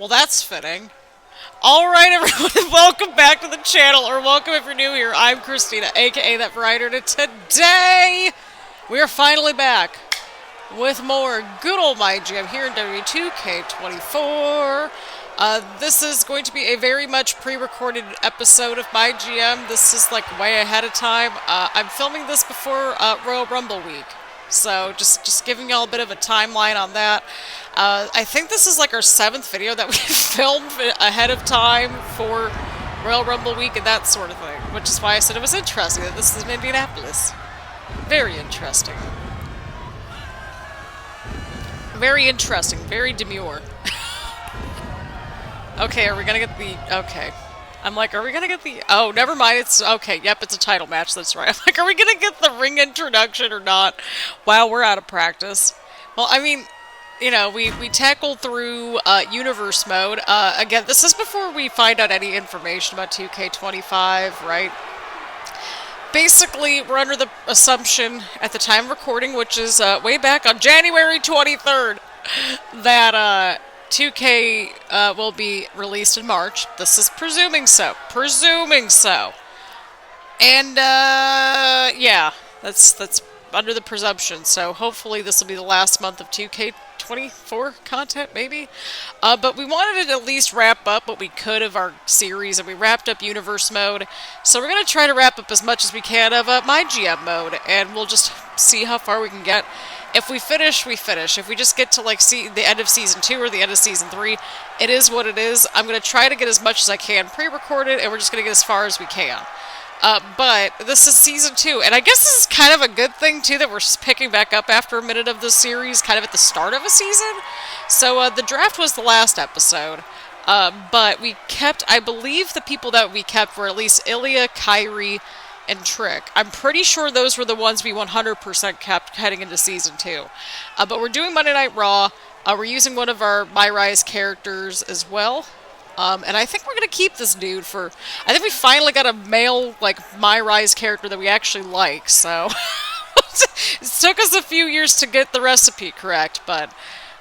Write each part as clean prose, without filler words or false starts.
Well, that's fitting. Alright, everyone, welcome back to the channel, or welcome if you're new here. I'm Christina, aka That Variety, and today we are finally back with more good old MyGM here in WWE 2K24. This is going to be a very much pre-recorded episode of MyGM. This is like way ahead of time. I'm filming this before Royal Rumble week. So, just giving y'all a bit of a timeline on that. I think this is like our 7th video that we filmed ahead of time for Royal Rumble week and that sort of thing. Which is why I said it was interesting that this is in Indianapolis. Very interesting. Very interesting. Very demure. Okay, are we gonna get the... Okay. I'm like, are we gonna get the... Oh, never mind, it's... Okay, yep, it's a title match, that's right. I'm like, are we gonna get the ring introduction or not? Wow, we're out of practice. Well, I mean, you know, we tackled through Universe Mode. Again, this is before we find out any information about 2K25, right? Basically, we're under the assumption at the time of recording, which is way back on January 23rd, that 2K will be released in March. This is presuming so. Presuming so. And, yeah, that's under the presumption. So hopefully this will be the last month of 2K24 content, maybe. But we wanted to at least wrap up what we could of our series, and we wrapped up Universe Mode. So we're going to try to wrap up as much as we can of MyGM Mode, and we'll just see how far we can get. If we finish, we finish. If we just get to, like, the end of Season 2 or the end of Season 3, it is what it is. I'm going to try to get as much as I can pre-recorded, and we're just going to get as far as we can. But this is Season 2, and I guess this is kind of a good thing, too, that we're picking back up after a minute of this series, kind of at the start of a season. So, the draft was the last episode, but we kept, I believe the people that we kept were at least Ilja, Kyrie, and Trick. I'm pretty sure those were the ones we 100% kept heading into Season 2. But we're doing Monday Night Raw. We're using one of our My Rise characters as well. And I think we're going to keep this dude for... I think we finally got a male, like, My Rise character that we actually like, so... It took us a few years to get the recipe correct, but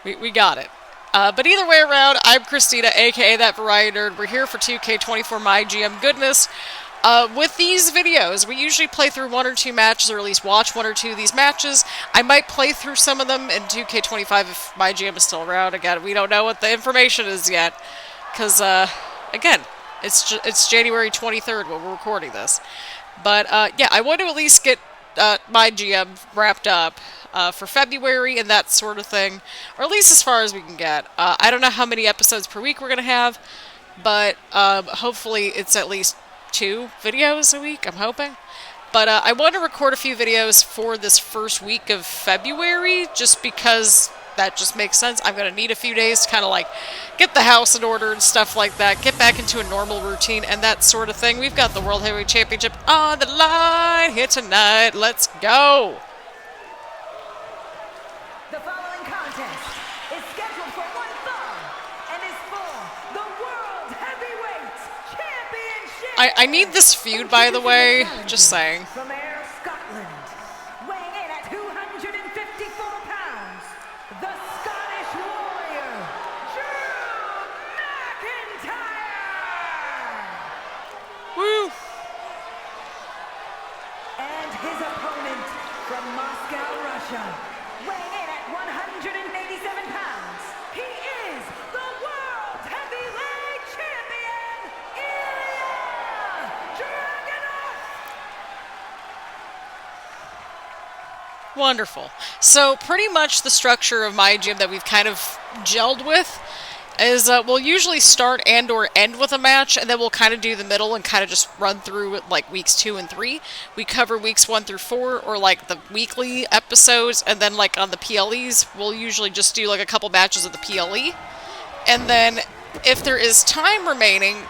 we got it. But either way around, I'm Christina, aka That Variety Nerd. We're here for 2K24 MyGM goodness. With these videos, we usually play through 1 or 2 matches, or at least watch 1 or 2 of these matches. I might play through some of them in 2K25 if MyGM is still around. Again, we don't know what the information is yet. Because, again, it's January 23rd when we're recording this. But, yeah, I want to at least get MyGM wrapped up for February and that sort of thing. Or at least as far as we can get. I don't know how many episodes per week we're going to have. But, hopefully it's at least 2 videos a week, I'm hoping. But I want to record a few videos for this first week of February, just because that just makes sense. I'm going to need a few days to kind of like get the house in order and stuff like that, get back into a normal routine and that sort of thing. We've got the World Heavyweight Championship on the line here tonight. Let's go! The following contest is scheduled for one fall and is for the World Heavyweight Championship. I need this feud, by the way. Just saying. From Ayr, Scotland, weighing in at 254 pounds, the Scottish Warrior, Drew McIntyre. Woo! And his opponent from Moscow, Russia, weighing in at 187 pounds, he is the World Heavyweight Champion, Ilja Dragunov. Wonderful. So, pretty much the structure of MyGM that we've kind of gelled with is we'll usually start and or end with a match, and then we'll kind of do the middle and kind of just run through like weeks 2 and 3. We cover weeks 1 through 4, or like the weekly episodes, and then like on the PLEs, we'll usually just do like a couple matches of the PLE. And then if there is time remaining,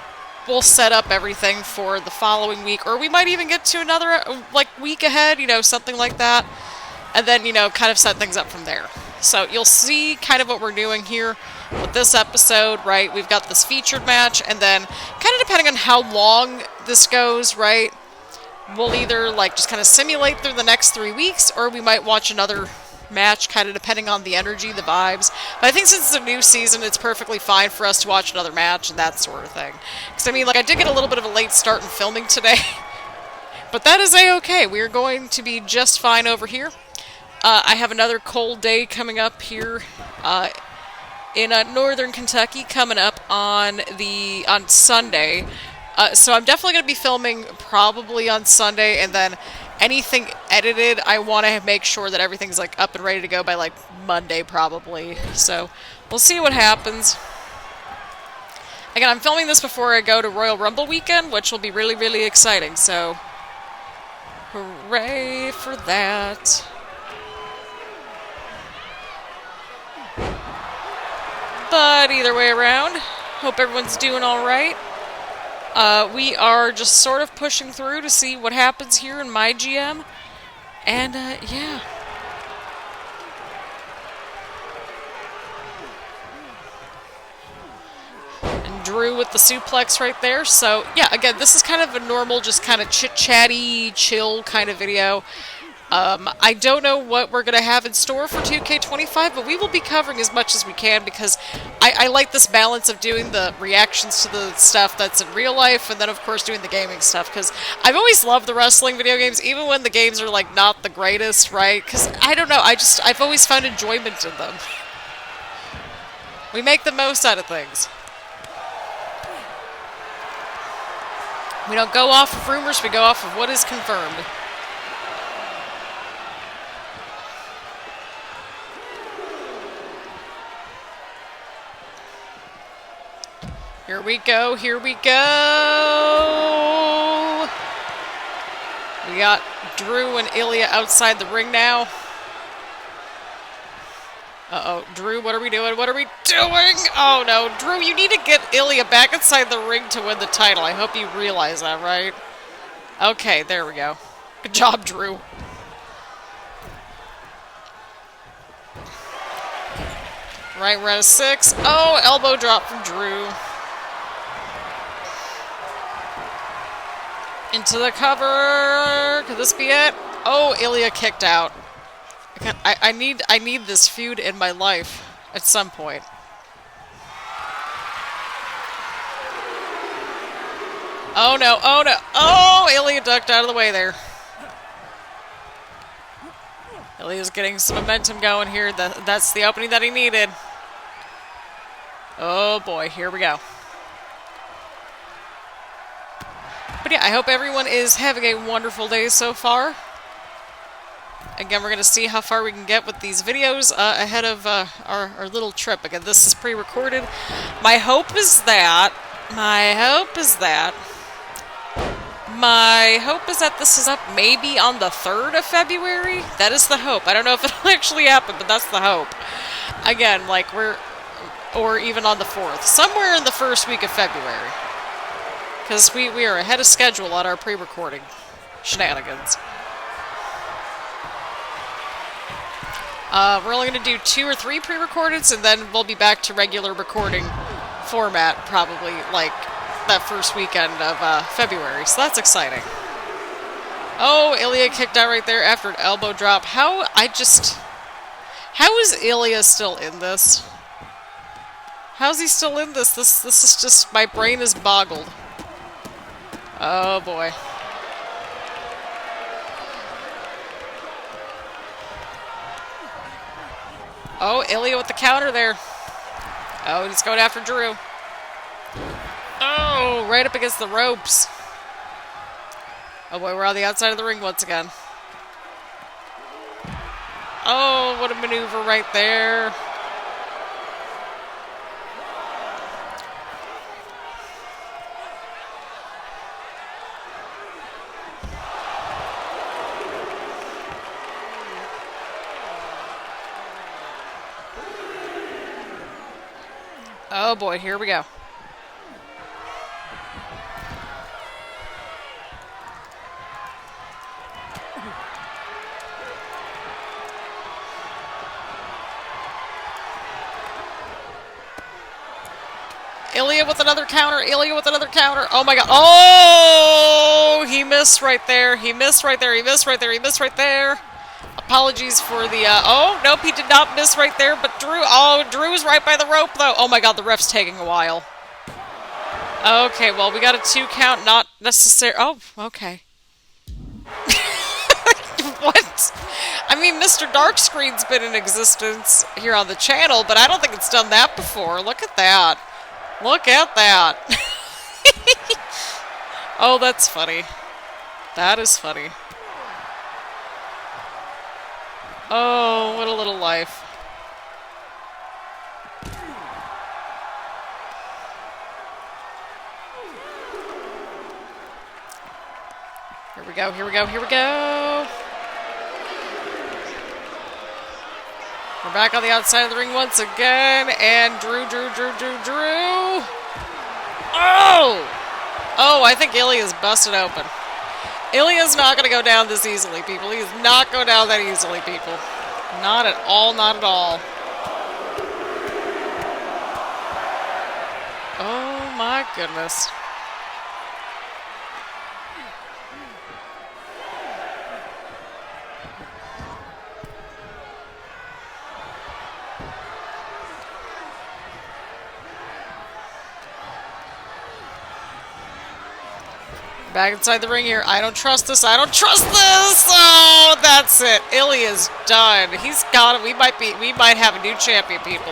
we'll set up everything for the following week, or we might even get to another like week ahead, you know, something like that. And then, you know, kind of set things up from there. So you'll see kind of what we're doing here with this episode, right? We've got this featured match, and then kind of depending on how long this goes, right? We'll either like just kind of simulate through the next 3 weeks, or we might watch another match, kind of depending on the energy, the vibes. But I think since it's a new season, it's perfectly fine for us to watch another match and that sort of thing. Because, I mean, like, I did get a little bit of a late start in filming today. But that is a-okay. We are going to be just fine over here. I have another cold day coming up here in northern Kentucky coming up on Sunday. So I'm definitely going to be filming probably on Sunday, and then anything edited, I want to make sure that everything's like up and ready to go by like Monday probably. So we'll see what happens. Again, I'm filming this before I go to Royal Rumble weekend, which will be really, really exciting. So hooray for that. But either way around, hope everyone's doing all right. We are just sort of pushing through to see what happens here in MyGM. And, yeah. And Drew with the suplex right there. So, yeah, again, this is kind of a normal, just kind of chit-chatty, chill kind of video. I don't know what we're going to have in store for 2K25, but we will be covering as much as we can because I like this balance of doing the reactions to the stuff that's in real life and then, of course, doing the gaming stuff because I've always loved the wrestling video games, even when the games are, like, not the greatest, right? Because, I don't know, I've always found enjoyment in them. We make the most out of things. We don't go off of rumors, we go off of what is confirmed. Here we go, here we go! We got Drew and Ilja outside the ring now. Uh-oh, Drew, what are we doing? What are we doing? Oh no, Drew, you need to get Ilja back inside the ring to win the title. I hope you realize that, right? Okay, there we go. Good job, Drew. Right, we're at a 6. Oh, elbow drop from Drew. Into the cover. Could this be it? Oh, Ilja kicked out. I need this feud in my life at some point. Oh no, oh no. Oh, Ilja ducked out of the way there. Ilja's getting some momentum going here. That's the opening that he needed. Oh boy, here we go. But yeah, I hope everyone is having a wonderful day so far. Again, we're going to see how far we can get with these videos ahead of our little trip. Again, this is pre-recorded. My hope is that this is up maybe on the 3rd of February. That is the hope. I don't know if it'll actually happen, but that's the hope. Again, like or even on the 4th. Somewhere in the first week of February. Because we are ahead of schedule on our pre-recording shenanigans. We're only going to do 2 or 3 pre-recordeds, and then we'll be back to regular recording format probably, like, that first weekend of February. So that's exciting. Oh, Ilja kicked out right there after an elbow drop. How is Ilja still in this? How's he still in this? This is just, my brain is boggled. Oh boy. Oh, Ilja with the counter there. Oh, he's going after Drew. Oh, right up against the ropes. Oh boy, we're on the outside of the ring once again. Oh, what a maneuver right there. Oh boy, here we go. Ilja with another counter. Ilja with another counter. Oh my god. Oh! He missed right there. He missed right there. He missed right there. He missed right there. Apologies for the, oh, nope, he did not miss right there, but Drew is right by the rope, though. Oh my god, the ref's taking a while. Okay, well, we got a 2 count, not necessary. Oh, okay. What? I mean, Mr. Darkscreen's been in existence here on the channel, but I don't think it's done that before. Look at that. Look at that. Oh, that's funny. That is funny. Oh, what a little life. Here we go, here we go, here we go. We're back on the outside of the ring once again, and Drew. Oh! Oh, I think Ilya's busted open. Ilya's not going to go down this easily, people. He is not going down that easily, people. Not at all, not at all. Oh my goodness. Back inside the ring here. I don't trust this. I don't trust this. Oh, that's it. Ilya's done. He's got it. We might have a new champion, people.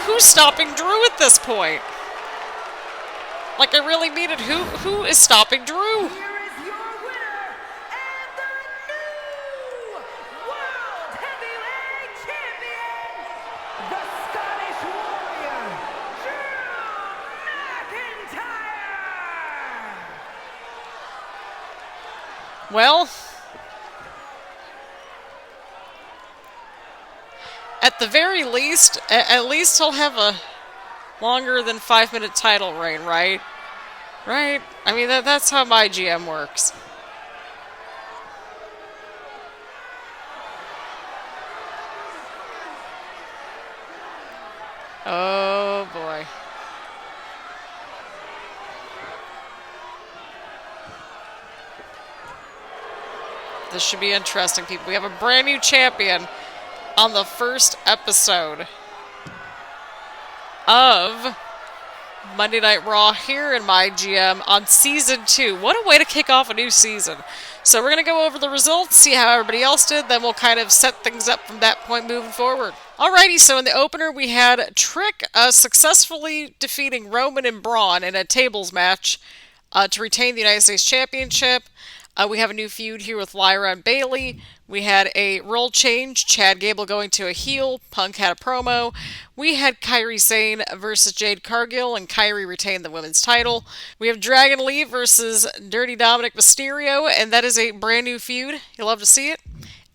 Who's stopping Drew at this point? Like, I really mean it. Who is stopping Drew? Here is your winner and the new World Heavyweight Champion, the Scottish Warrior, Drew McIntyre. Well, at the very least, at least he'll have a longer than 5-minute title reign, right? Right? I mean, that's how MyGM works. Oh, boy. This should be interesting, people. We have a brand new champion on the first episode of Monday Night Raw here in MyGM on Season 2. What a way to kick off a new season. So we're going to go over the results, see how everybody else did, then we'll kind of set things up from that point moving forward. Alrighty, so in the opener we had Trick successfully defeating Roman and Braun in a tables match to retain the United States Championship. We have a new feud here with Lyra and Bayley. We had a role change, Chad Gable going to a heel, Punk had a promo. We had Kairi Sane versus Jade Cargill, and Kairi retained the women's title. We have Dragon Lee versus Dirty Dominic Mysterio, and that is a brand new feud. You'll love to see it.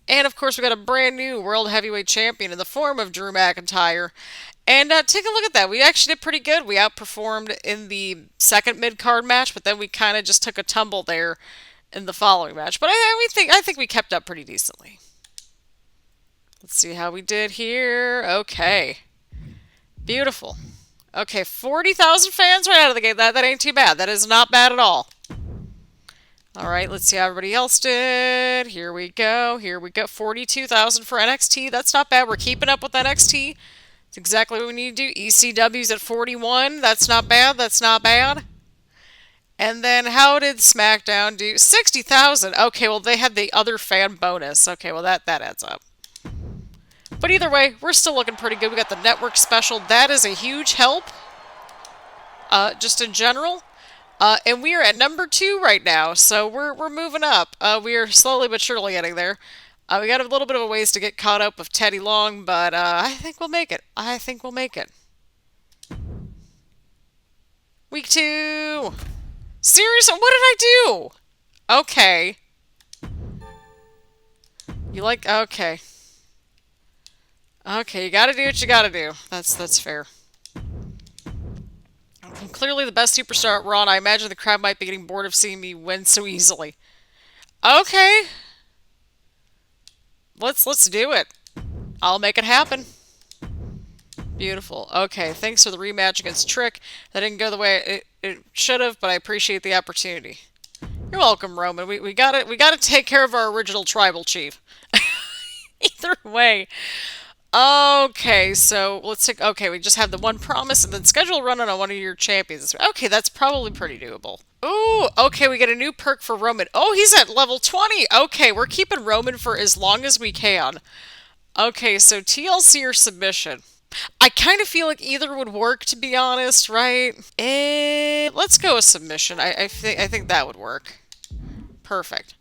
And of course we got a brand new World Heavyweight Champion in the form of Drew McIntyre. And take a look at that. We actually did pretty good. We outperformed in the second mid-card match, but then we kind of just took a tumble there in the following match. But I think we kept up pretty decently. Let's see how we did here. Okay. Beautiful. Okay, 40,000 fans right out of the gate. That ain't too bad. That is not bad at all. Alright, let's see how everybody else did. Here we go. Here we go. 42,000 for NXT. That's not bad. We're keeping up with NXT. It's exactly what we need to do. ECW's at 41. That's not bad. That's not bad. And then how did SmackDown do? 60,000. Okay, well, they had the other fan bonus. Okay, well, that adds up. But either way, we're still looking pretty good. We got the network special. That is a huge help, just in general. And we are at number 2 right now, so we're moving up. We are slowly but surely getting there. We got a little bit of a ways to get caught up with Teddy Long, but I think we'll make it. I think we'll make it. Week 2. Seriously, what did I do? Okay. You like... Okay. Okay, you gotta do what you gotta do. That's fair. I'm clearly the best superstar at Raw, and I imagine the crowd might be getting bored of seeing me win so easily. Okay. Let's do it. I'll make it happen. Beautiful. Okay, thanks for the rematch against Trick. That didn't go the way it should have, but I appreciate the opportunity. You're welcome, Roman. We got it. We got to take care of our original tribal chief. Either way. Okay, so let's take. Okay, we just have the one promise and then schedule a run on one of your champions. Okay, that's probably pretty doable. Ooh, okay, we get a new perk for Roman. Oh, he's at level 20. Okay, we're keeping Roman for as long as we can. Okay, so TLC or submission. I kind of feel like either would work, to be honest, right? Let's go with submission. I think that would work. Perfect.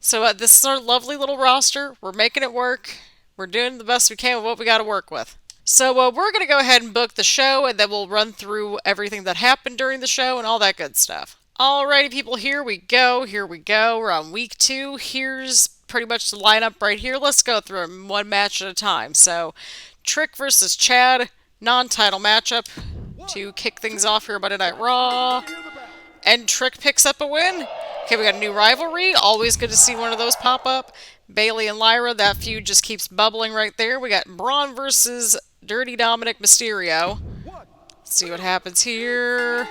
So this is our lovely little roster. We're making it work. We're doing the best we can with what we got to work with. So we're going to go ahead and book the show, and then we'll run through everything that happened during the show and all that good stuff. Alrighty, people, here we go. Here we go. We're on week 2. Here's pretty much the lineup right here. Let's go through them one match at a time. So, Trick versus Chad, non-title matchup to kick things off here Monday Night Raw. And Trick picks up a win. Okay, we got a new rivalry. Always good to see one of those pop up. Bailey and Lyra, that feud just keeps bubbling right there. We got Braun versus Dirty Dominic Mysterio. Let's see what happens here.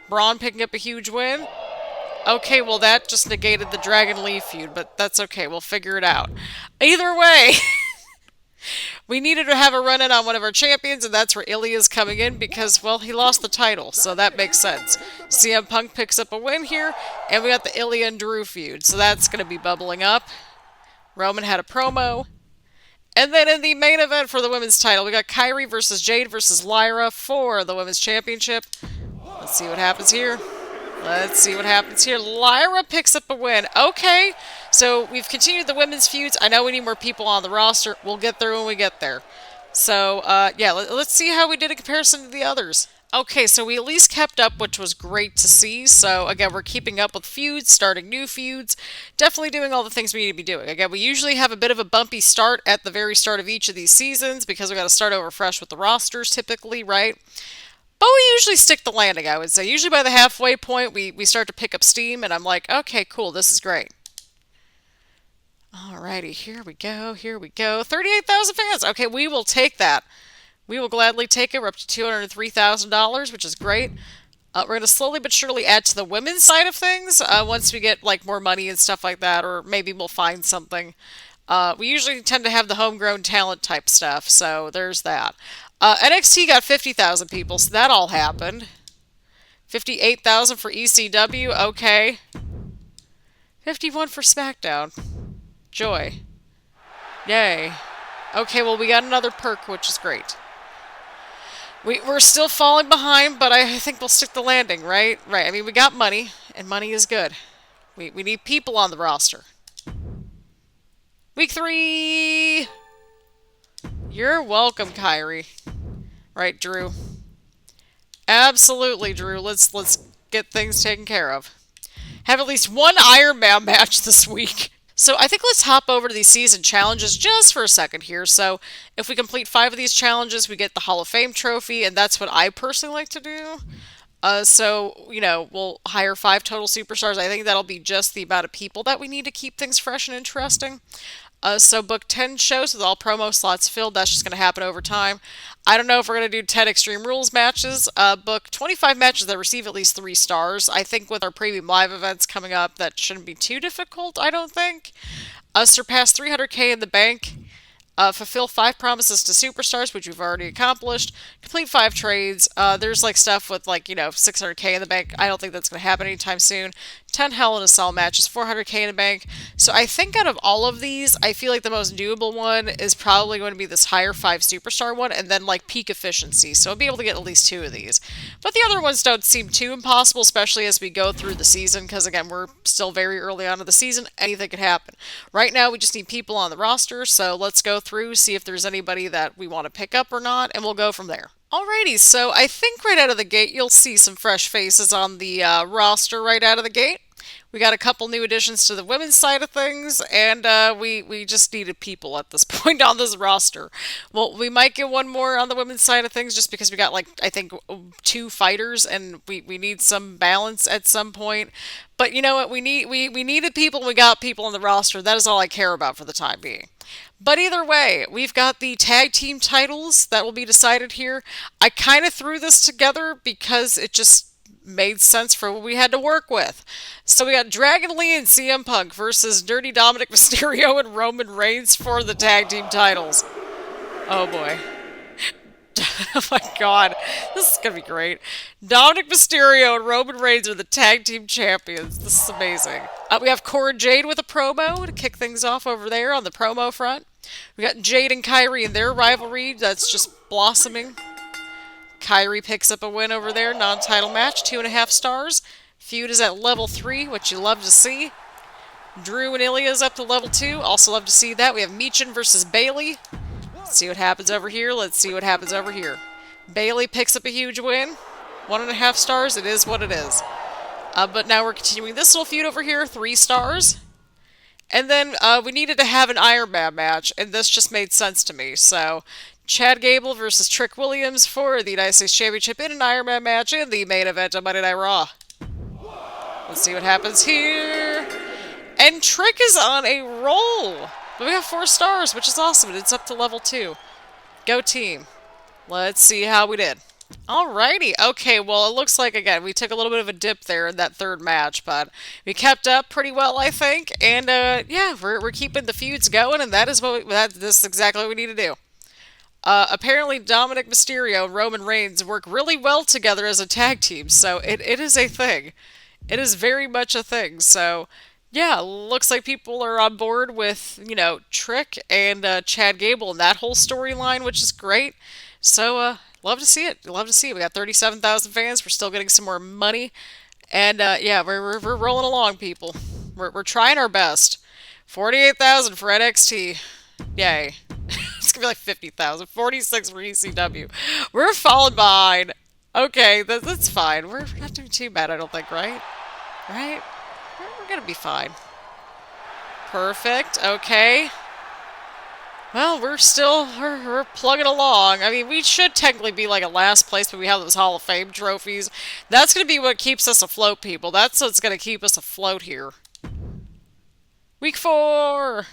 Braun picking up a huge win. Okay, well that just negated the Dragon Lee feud, but that's okay. We'll figure it out. Either way, we needed to have a run-in on one of our champions, and that's where Ilja's coming in because, well, he lost the title, so that makes sense. CM Punk picks up a win here, and we got the Ilja and Drew feud, so that's going to be bubbling up. Roman had a promo. And then in the main event for the women's title, we got Kairi versus Jade versus Lyra for the women's championship. Let's see what happens here. Let's see what happens here. Lyra picks up a win. Okay, so we've continued the women's feuds. I know we need more people on the roster. We'll get there when we get there. So, yeah, let's see how we did in comparison to the others. Okay, so we at least kept up, which was great to see. So, again, we're keeping up with feuds, starting new feuds, definitely doing all the things we need to be doing. Again, we usually have a bit of a bumpy start at the very start of each of these seasons because we got to start over fresh with the rosters typically, right? But we usually stick the landing, I would say. Usually by the halfway point, we start to pick up steam, and I'm like, okay, cool, this is great. Alrighty, here we go, here we go. 38,000 fans. Okay, we will take that. We will gladly take it. We're up to $203,000, which is great. We're going to slowly but surely add to the women's side of things once we get like more money and stuff like that, or maybe we'll find something. We usually tend to have the homegrown talent type stuff, so there's that. NXT got 50,000 people, so that all happened. 58,000 for ECW, okay. 51 for SmackDown. Joy. Yay. Okay, well, we got another perk, which is great. We're still falling behind, but I think we'll stick the landing, right? Right, I mean, we got money, and money is good. We need people on the roster. Week 3! You're welcome, Kairi. Right, Drew? Absolutely, Drew. Let's get things taken care of. Have at least one Iron Man match this week. So I think let's hop over to these season challenges just for a second here. So if we complete 5 of these challenges, we get the Hall of Fame trophy, and that's what I personally like to do. So, you know, we'll hire 5 total superstars. I think that'll be just the amount of people that we need to keep things fresh and interesting. So book 10 shows with all promo slots filled. That's just going to happen over time. I don't know if we're going to do 10 Extreme Rules matches. Book 25 matches that receive at least 3 stars. I think with our premium live events coming up, that shouldn't be too difficult, I don't think. Surpass 300K in the bank. Fulfill 5 promises to superstars, which we've already accomplished. Complete 5 trades. There's like stuff with like, you know, 600K in the bank. I don't think that's going to happen anytime soon. 10 Hell in a Cell matches, 400K in the bank. So I think out of all of these, I feel like the most doable one is probably going to be this higher 5 superstar one, and then like peak efficiency. So I'll be able to get at least 2 of these. But the other ones don't seem too impossible, especially as we go through the season, because again, we're still very early on in the season. Anything could happen. Right now, we just need people on the roster, so let's go through, see if there's anybody that we want to pick up or not, and we'll go from there. Alrighty, so I think right out of the gate, you'll see some fresh faces on the roster right out of the gate. We got a couple new additions to the women's side of things, and we just needed people at this point on this roster. Well, we might get one more on the women's side of things just because we got, like, I think 2 fighters, and we need some balance at some point. But you know what? We needed people, and we got people on the roster. That is all I care about for the time being. But either way, we've got the tag team titles that will be decided here. I kind of threw this together because it just made sense for what we had to work with. So we got Dragon Lee and CM Punk versus Dirty Dominic Mysterio and Roman Reigns for the tag team titles. Oh boy. Oh my god, this is gonna be great. Dominic Mysterio and Roman Reigns are the tag team champions. This is amazing. We have Cora Jade with a promo to kick things off over there on the promo front. We got Jade and Kyrie in their rivalry that's just blossoming. Kyrie picks up a win over there, non-title match, 2.5 stars. Feud is at level 3, which you love to see. Drew and Ilja is up to level 2, also love to see that. We have Michin versus Bayley. Let's see what happens over here. Let's see what happens over here. Bayley picks up a huge win. 1.5 stars. It is what it is. But now we're continuing this little feud over here. 3 stars. And then we needed to have an Iron Man match, and this just made sense to me. So, Chad Gable versus Trick Williams for the United States Championship in an Iron Man match in the main event of Monday Night Raw. Let's see what happens here. And Trick is on a roll. But we have 4 stars, which is awesome. It's up to level 2. Go team. Let's see how we did. Alrighty. Okay, well, it looks like, again, we took a little bit of a dip there in that third match, but we kept up pretty well, I think. And, yeah, we're keeping the feuds going, and that is this is exactly what we need to do. Apparently, Dominic Mysterio and Roman Reigns work really well together as a tag team, so it is a thing. It is very much a thing, so... yeah, looks like people are on board with, you know, Trick and Chad Gable and that whole storyline, which is great. So, love to see it. Love to see it. We got 37,000 fans. We're still getting some more money. And, yeah, we're rolling along, people. We're trying our best. 48,000 for NXT. Yay. It's going to be like 50,000. 46 for ECW. We're falling behind. Okay, that's fine. We're not doing too bad, I don't think, right? Right? We're gonna be fine. Perfect. Okay. Well, we're plugging along. I mean, we should technically be like at last place, but we have those Hall of Fame trophies. That's gonna be what keeps us afloat, people. That's what's gonna keep us afloat here. Week 4.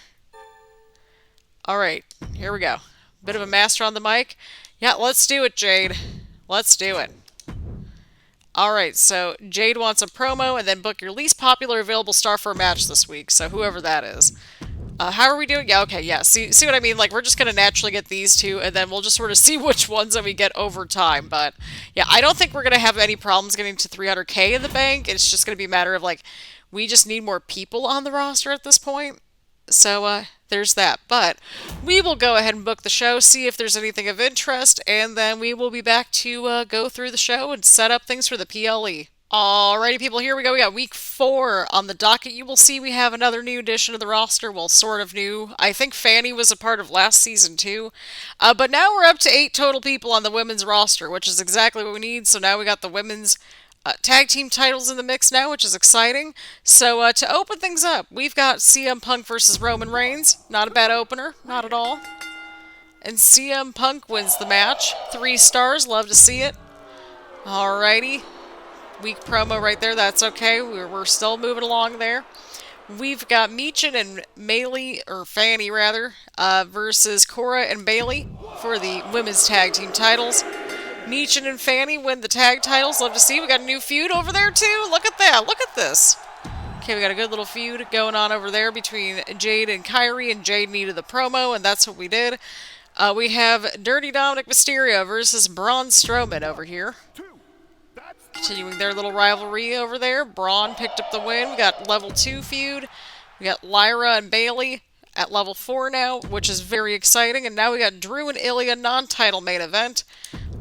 All right, here we go. Bit of a master on the mic. Yeah, let's do it, Jade. Let's do it. Alright, so Jade wants a promo, and then book your least popular available star for a match this week, so whoever that is. How are we doing? Yeah, okay, yeah, see what I mean? Like, we're just going to naturally get these two, and then we'll just sort of see which ones that we get over time, but, yeah, I don't think we're going to have any problems getting to 300k in the bank. It's just going to be a matter of, like, we just need more people on the roster at this point. So, there's that. But we will go ahead and book the show, see if there's anything of interest, and then we will be back to go through the show and set up things for the PLE. Alrighty, people, here we go. We got week 4 on the docket. You will see we have another new addition to the roster. Well, sort of new. I think Fanny was a part of last season, too. But now we're up to 8 total people on the women's roster, which is exactly what we need. So now we got the women's tag team titles in the mix now, which is exciting. So to open things up, we've got CM Punk versus Roman Reigns. Not a bad opener, not at all. And CM Punk wins the match. 3 stars, love to see it. Alrighty. Weak promo right there, that's okay. We're still moving along there. We've got Michin and Bayley, or Fanny rather, versus Cora and Bayley for the women's tag team titles. Michin and Fanny win the tag titles. Love to see. We got a new feud over there, too. Look at that. Look at this. Okay, we got a good little feud going on over there between Jade and Kyrie, and Jade needed the promo, and that's what we did. We have Dirty Dominic Mysterio versus Braun Strowman over here. Continuing their little rivalry over there. Braun picked up the win. We got level 2 feud. We got Lyra and Bayley at level 4 now, which is very exciting. And now we got Drew and Ilja non-title main event.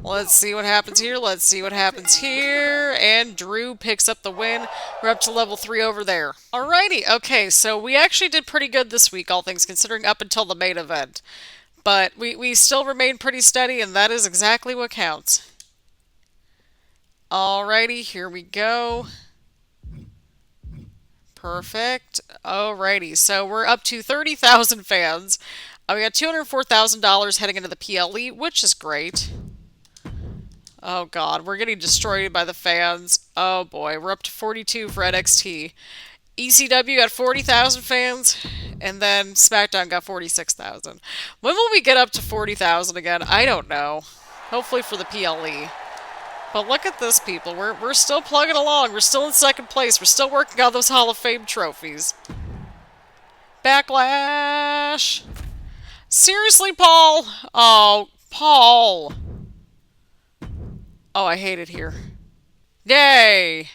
Let's see what happens here. Let's see what happens here. And Drew picks up the win. We're up to level 3 over there. Alrighty. Okay, so we actually did pretty good this week, all things considering, up until the main event. But we still remain pretty steady, and that is exactly what counts. Alrighty, here we go. Perfect. Alrighty, so we're up to 30,000 fans. We got $204,000 heading into the PLE, which is great. Oh god, we're getting destroyed by the fans. Oh boy, we're up to 42 for NXT. ECW got 40,000 fans, and then SmackDown got 46,000. When will we get up to 40,000 again? I don't know. Hopefully for the PLE. But look at this, people. We're still plugging along. We're still in second place. We're still working on those Hall of Fame trophies. Backlash. Seriously, Paul? Oh, Paul. Oh, I hate it here. Yay.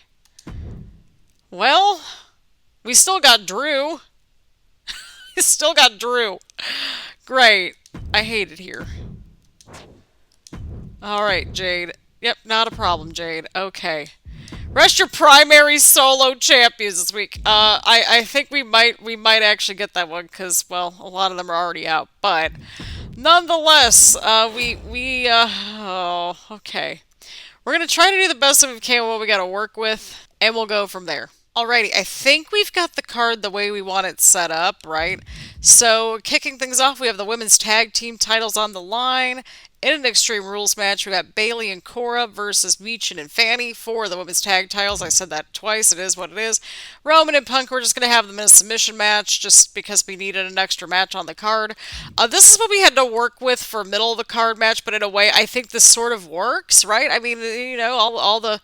Well, we still got Drew. We still got Drew. Great. I hate it here. Alright, Jade. Yep, not a problem, Jade. Okay. Rest your primary solo champions this week. I think we might actually get that one because, well, a lot of them are already out. But nonetheless, oh, okay. We're gonna try to do the best that we can with what we got to work with, and we'll go from there. Alrighty, I think we've got the card the way we want it set up, right? So, kicking things off, we have the women's tag team titles on the line. In an Extreme Rules match, we got Bayley and Cora versus Meechin and Fanny for the women's tag titles. I said that twice. It is what it is. Roman and Punk, we're just going to have them in a submission match just because we needed an extra match on the card. This is what we had to work with for a middle of the card match, but in a way, I think this sort of works, right? I mean, you know, all the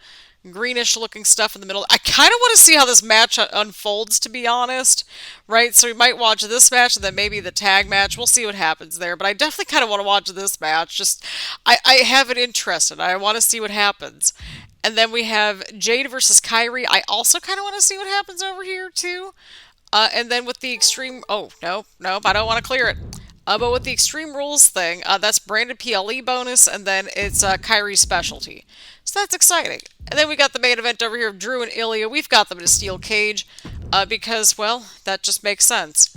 greenish looking stuff in the middle. I kind of want to see how this match unfolds, to be honest, right? So we might watch this match and then maybe the tag match. We'll see what happens there, but I definitely kind of want to watch this match. Just I have an interest in it. I want to see what happens. And then we have Jade versus Kyrie. I also kind of want to see what happens over here too. And then with the Extreme... Oh, no, I don't want to clear it. But with the Extreme Rules thing, that's branded PLE bonus, and then it's Kyrie's specialty. So that's exciting. And then we got the main event over here of Drew and Ilja. We've got them in a steel cage because, well, that just makes sense.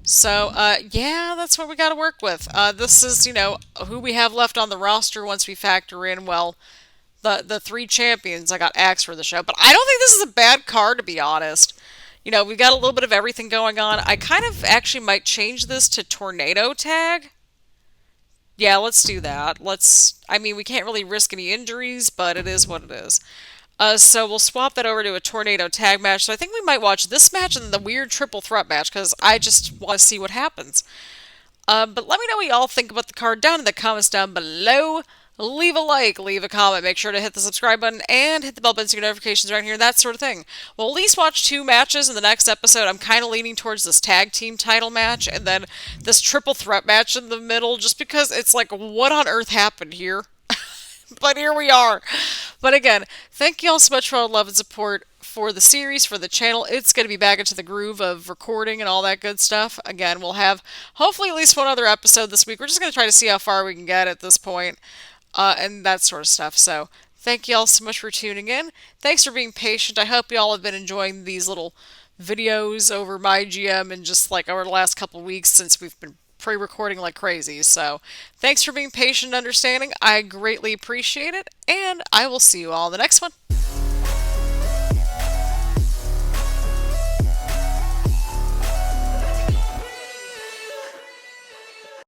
So, yeah, that's what we got to work with. This is, you know, who we have left on the roster once we factor in, well, the three champions I got axed for the show. But I don't think this is a bad card, to be honest. You know, we've got a little bit of everything going on. I kind of actually might change this to Tornado Tag. Yeah, let's do that. I mean, we can't really risk any injuries, but it is what it is. So we'll swap that over to a Tornado Tag match. So I think we might watch this match and the weird triple threat match, because I just want to see what happens. But let me know what you all think about the card down in the comments down below. Leave a like, leave a comment, make sure to hit the subscribe button, and hit the bell button so you get notifications around here, that sort of thing. We'll at least watch 2 matches in the next episode. I'm kind of leaning towards this tag team title match, and then this triple threat match in the middle, just because it's like, what on earth happened here? But here we are. But again, thank you all so much for all the love and support for the series, for the channel. It's going to be back into the groove of recording and all that good stuff. Again, we'll have hopefully at least one other episode this week. We're just going to try to see how far we can get at this point. And that sort of stuff. So, thank you all so much for tuning in. Thanks for being patient. I hope you all have been enjoying these little videos over MyGM and just like over the last couple weeks since we've been pre-recording like crazy. So, thanks for being patient and understanding. I greatly appreciate it, and I will see you all in the next one.